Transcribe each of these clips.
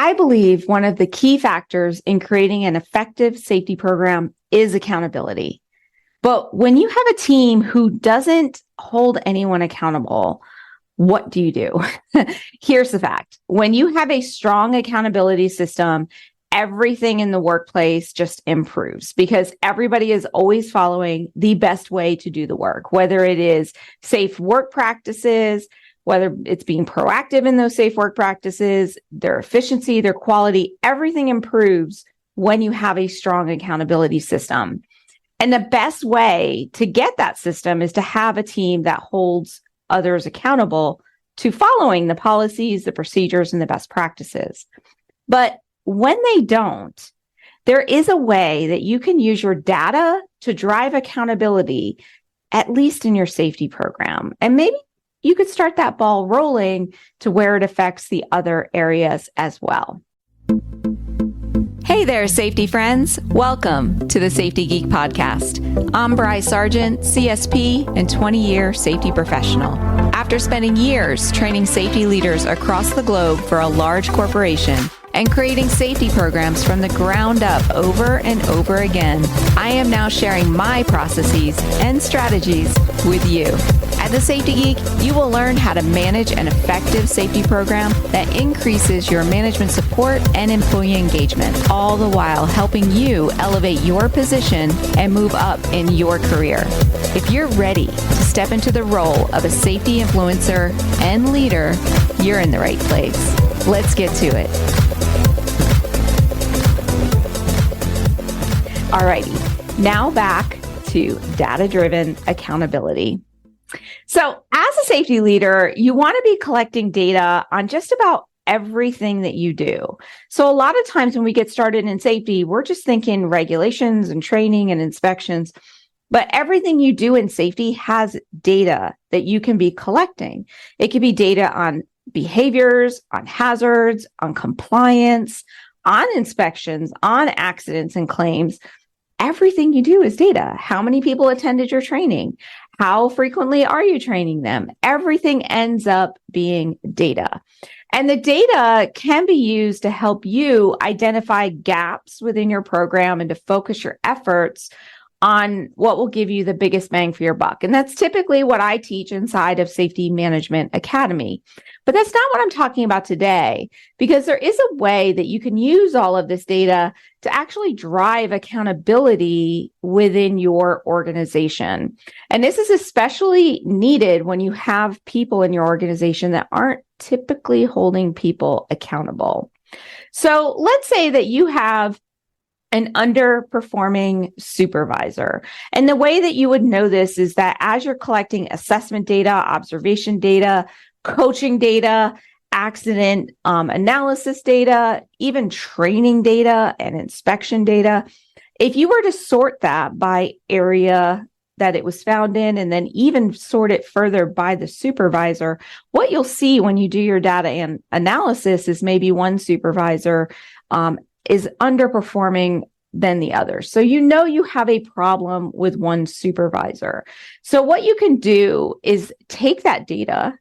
I believe one of the key factors in creating an effective safety program is accountability. But when you have a team who doesn't hold anyone accountable, what do you do? Here's the fact. When you have a strong accountability system, everything in the workplace just improves because everybody is always following the best way to do the work, whether it is safe work practices, whether it's being proactive in those safe work practices, their efficiency, their quality, everything improves when you have a strong accountability system. And the best way to get that system is to have a team that holds others accountable to following the policies, the procedures, and the best practices. But when they don't, there is a way that you can use your data to drive accountability, at least in your safety program. And maybe you could start that ball rolling to where it affects the other areas as well. Hey there, safety friends. Welcome to the Safety Geek podcast. I'm Bri Sargent, CSP and 20-year safety professional. After spending years training safety leaders across the globe for a large corporation and creating safety programs from the ground up over and over again, I am now sharing my processes and strategies with you. At the Safety Geek, you will learn how to manage an effective safety program that increases your management support and employee engagement, all the while helping you elevate your position and move up in your career. If you're ready to step into the role of a safety influencer and leader, you're in the right place. Let's get to it. Alrighty, now back to data-driven accountability. So as a safety leader, you want to be collecting data on just about everything that you do. So a lot of times when we get started in safety, we're just thinking regulations and training and inspections, but everything you do in safety has data that you can be collecting. It could be data on behaviors, on hazards, on compliance, on inspections, on accidents and claims. Everything you do is data. How many people attended your training? How frequently are you training them? Everything ends up being data. And the data can be used to help you identify gaps within your program and to focus your efforts on what will give you the biggest bang for your buck. And that's typically what I teach inside of Safety Management Academy. But that's not what I'm talking about today, because there is a way that you can use all of this data to actually drive accountability within your organization. And this is especially needed when you have people in your organization that aren't typically holding people accountable. So let's say that you have an underperforming supervisor. And the way that you would know this is that as you're collecting assessment data, observation data, coaching data, accident analysis data, even training data and inspection data, if you were to sort that by area that it was found in, and then even sort it further by the supervisor, what you'll see when you do your data and analysis is maybe one supervisor is underperforming than the other. So you know you have a problem with one supervisor. So what you can do is take that data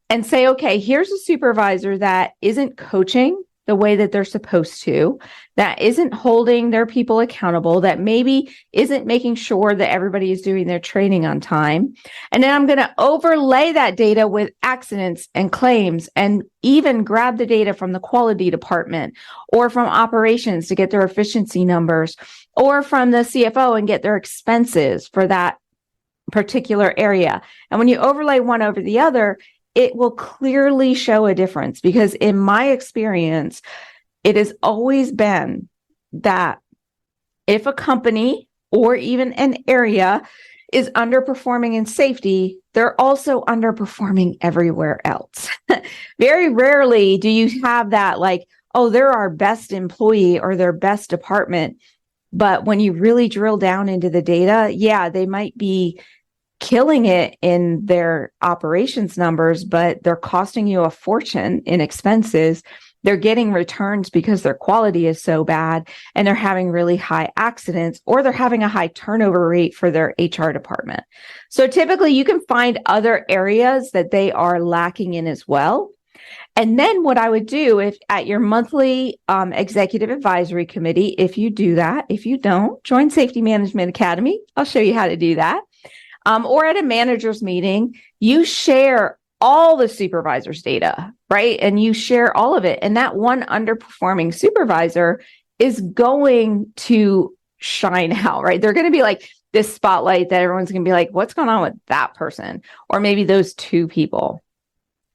and say, okay, here's a supervisor that isn't coaching the way that they're supposed to, that isn't holding their people accountable, that maybe isn't making sure that everybody is doing their training on time. And then I'm going to overlay that data with accidents and claims and even grab the data from the quality department or from operations to get their efficiency numbers or from the CFO and get their expenses for that particular area. And when you overlay one over the other, it will clearly show a difference, because in my experience, it has always been that if a company or even an area is underperforming in safety, they're also underperforming everywhere else. Very rarely do you have that like, oh, they're our best employee or their best department. But when you really drill down into the data, yeah, they might be killing it in their operations numbers, but they're costing you a fortune in expenses. They're getting returns because their quality is so bad, and they're having really high accidents, or they're having a high turnover rate for their HR department. So typically you can find other areas that they are lacking in as well. And then what I would do if at your monthly executive advisory committee, if you do that, if you don't, join Safety Management Academy. I'll show you how to do that. Or at a manager's meeting, you share all the supervisor's data, right? And you share all of it. And that one underperforming supervisor is going to shine out, right? They're going to be like this spotlight that everyone's going to be like, what's going on with that person? Or maybe those two people.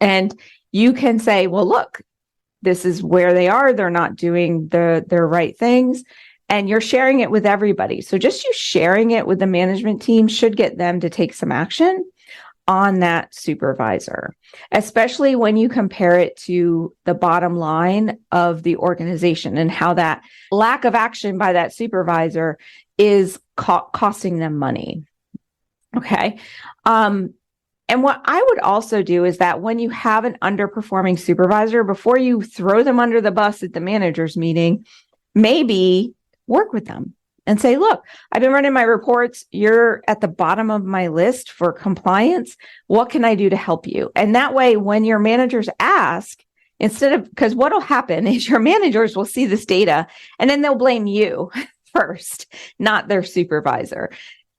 And you can say, well, look, this is where they are. They're not doing their right things. And you're sharing it with everybody. So just you sharing it with the management team should get them to take some action on that supervisor, especially when you compare it to the bottom line of the organization and how that lack of action by that supervisor is costing them money. Okay. And what I would also do is that when you have an underperforming supervisor, before you throw them under the bus at the manager's meeting, maybe work with them and say, look, I've been running my reports. You're at the bottom of my list for compliance. What can I do to help you? And that way, when your managers ask, because what will happen is your managers will see this data and then they'll blame you first, not their supervisor.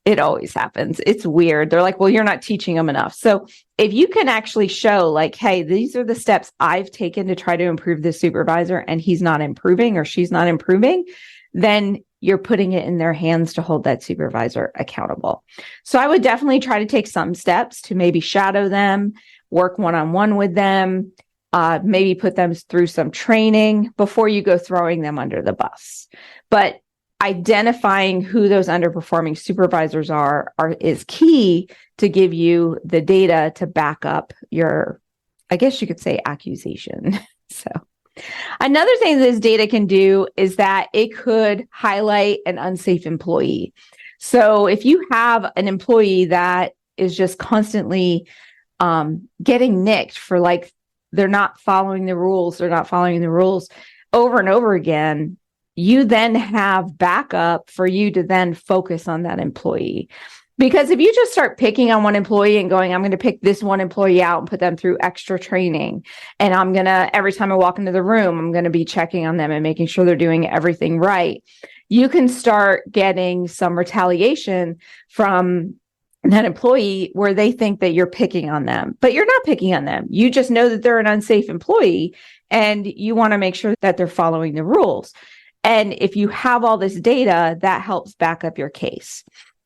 It always happens. It's weird. They're like, well, you're not teaching them enough. So if you can actually show like, hey, these are the steps I've taken to try to improve this supervisor and he's not improving or she's not improving, then you're putting it in their hands to hold that supervisor accountable. So I would definitely try to take some steps to maybe shadow them, work one-on-one with them, maybe put them through some training before you go throwing them under the bus. But identifying who those underperforming supervisors are is key to give you the data to back up your, I guess you could say, accusation. So another thing this data can do is that it could highlight an unsafe employee. So if you have an employee that is just constantly getting nicked for like they're not following the rules over and over again, you then have backup for you to then focus on that employee. Because if you just start picking on one employee and going, I'm going to pick this one employee out and put them through extra training. And I'm going to, every time I walk into the room, I'm going to be checking on them and making sure they're doing everything right. You can start getting some retaliation from that employee where they think that you're picking on them, but you're not picking on them. You just know that they're an unsafe employee and you want to make sure that they're following the rules. And if you have all this data, that helps back up your case.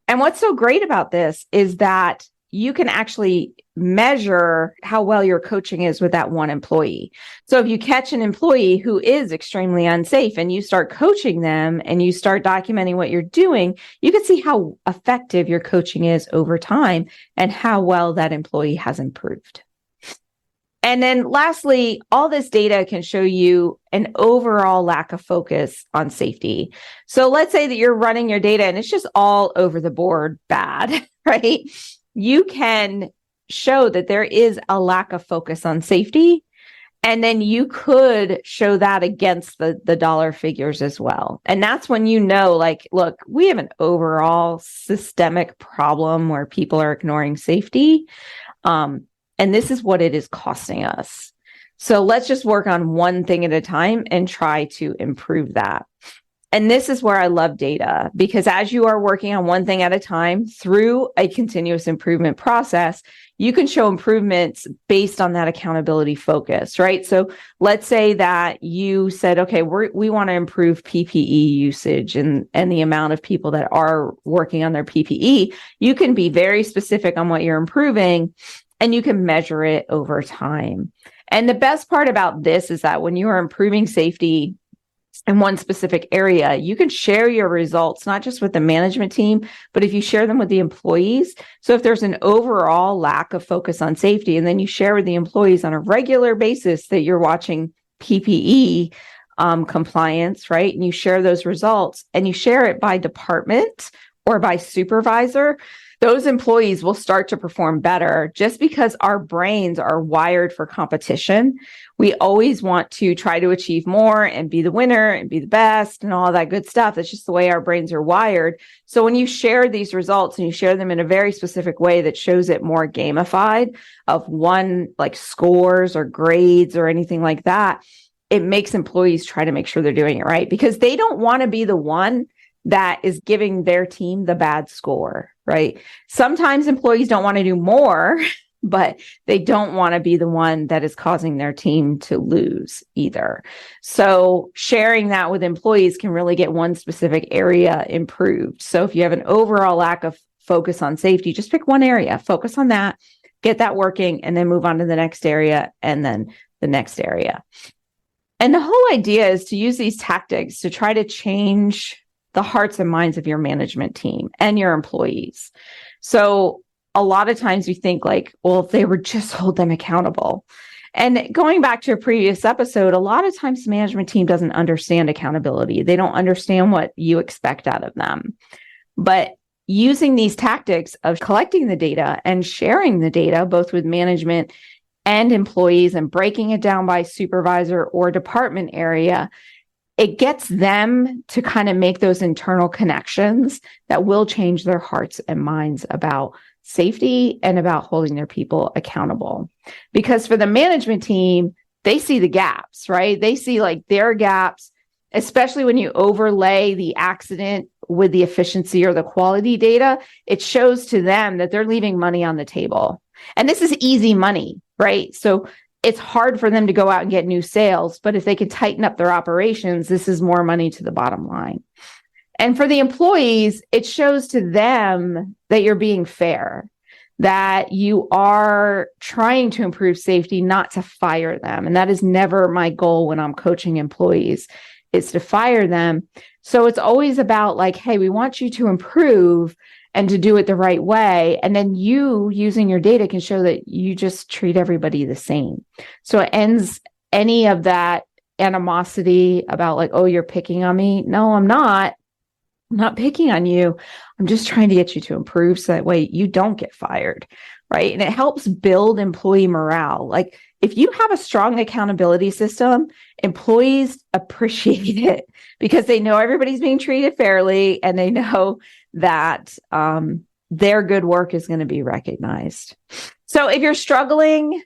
And what's so great about this is that you can actually measure how well your coaching is with that one employee. So if you catch an employee who is extremely unsafe and you start coaching them and you start documenting what you're doing, you can see how effective your coaching is over time and how well that employee has improved. And then lastly, all this data can show you an overall lack of focus on safety. So let's say that you're running your data and it's just all over the board bad, right? You can show that there is a lack of focus on safety. And then you could show that against the dollar figures as well. And that's when you know, like, look, we have an overall systemic problem where people are ignoring safety. And this is what it is costing us. So let's just work on one thing at a time and try to improve that. And this is where I love data, because as you are working on one thing at a time through a continuous improvement process, you can show improvements based on that accountability focus, right? So let's say that you said, okay, we want to improve PPE usage and the amount of people that are working on their PPE. You can be very specific on what you're improving and you can measure it over time. And the best part about this is that when you are improving safety in one specific area, you can share your results, not just with the management team, but if you share them with the employees. So if there's an overall lack of focus on safety, and then you share with the employees on a regular basis that you're watching PPE compliance, right? And you share those results and you share it by department or by supervisor, those employees will start to perform better just because our brains are wired for competition. We always want to try to achieve more and be the winner and be the best and all that good stuff. That's just the way our brains are wired. So when you share these results and you share them in a very specific way that shows it more gamified of one, like scores or grades or anything like that, it makes employees try to make sure they're doing it right, because they don't want to be the one that is giving their team the bad score, right? Sometimes employees don't want to do more, but they don't want to be the one that is causing their team to lose either. So sharing that with employees can really get one specific area improved. So if you have an overall lack of focus on safety, just pick one area, focus on that, get that working, and then move on to the next area and then the next area. And the whole idea is to use these tactics to try to change the hearts and minds of your management team and your employees. So a lot of times we think like, well, if they would just hold them accountable. And going back to a previous episode, a lot of times the management team doesn't understand accountability. They don't understand what you expect out of them. But using these tactics of collecting the data and sharing the data, both with management and employees, and breaking it down by supervisor or department area, it gets them to kind of make those internal connections that will change their hearts and minds about safety and about holding their people accountable. Because for the management team, they see the gaps, right? They see like their gaps, especially when you overlay the accident with the efficiency or the quality data. It shows to them that they're leaving money on the table. And this is easy money, right? So it's hard for them to go out and get new sales, but if they could tighten up their operations, this is more money to the bottom line. And for the employees, it shows to them that you're being fair, that you are trying to improve safety, not to fire them. And that is never my goal when I'm coaching employees, is to fire them. So it's always about like, hey, we want you to improve and to do it the right way. And then you, using your data, can show that you just treat everybody the same. So it ends any of that animosity about like, oh, you're picking on me. No, I'm not. I'm not picking on you. I'm just trying to get you to improve so that way you don't get fired, right? And it helps build employee morale. Like if you have a strong accountability system, employees appreciate it because they know everybody's being treated fairly and they know that their good work is going to be recognized. So if you're struggling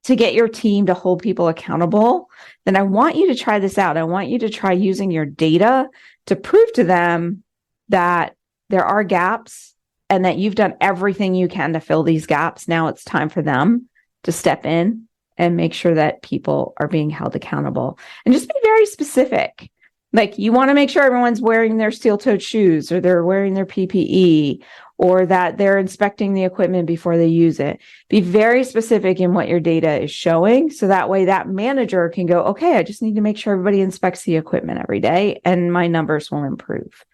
to get your team to hold people accountable, then I want you to try this out. I want you to try using your data to prove to them that there are gaps and that you've done everything you can to fill these gaps. Now it's time for them to step in and make sure that people are being held accountable. And just be very specific. Like you want to make sure everyone's wearing their steel-toed shoes or they're wearing their PPE or that they're inspecting the equipment before they use it. Be very specific in what your data is showing. So that way that manager can go, okay, I just need to make sure everybody inspects the equipment every day and my numbers will improve.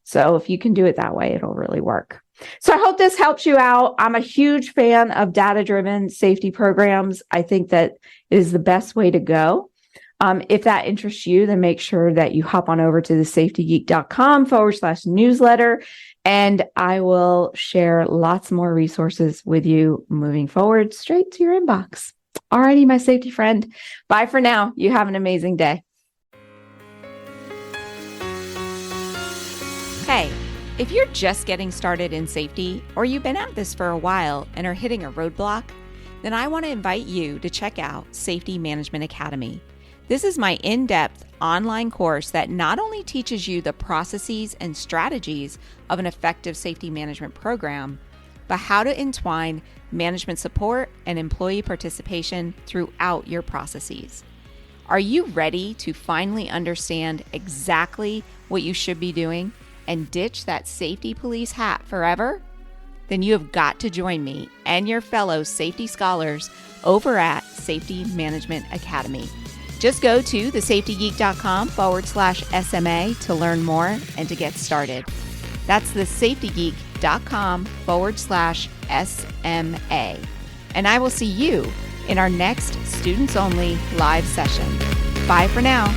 So if you can do it that way, it'll really work. So I hope this helps you out. I'm a huge fan of data-driven safety programs. I think that is the best way to go. If that interests you, then make sure that you hop on over to thesafetygeek.com/newsletter, and I will share lots more resources with you moving forward straight to your inbox. Alrighty, my safety friend. Bye for now. You have an amazing day. Hey, if you're just getting started in safety, or you've been at this for a while and are hitting a roadblock, then I want to invite you to check out Safety Management Academy. This is my in-depth online course that not only teaches you the processes and strategies of an effective safety management program, but how to entwine management support and employee participation throughout your processes. Are you ready to finally understand exactly what you should be doing and ditch that safety police hat forever? Then you have got to join me and your fellow safety scholars over at Safety Management Academy. Just go to thesafetygeek.com/SMA to learn more and to get started. That's thesafetygeek.com/SMA. And I will see you in our next students only live session. Bye for now.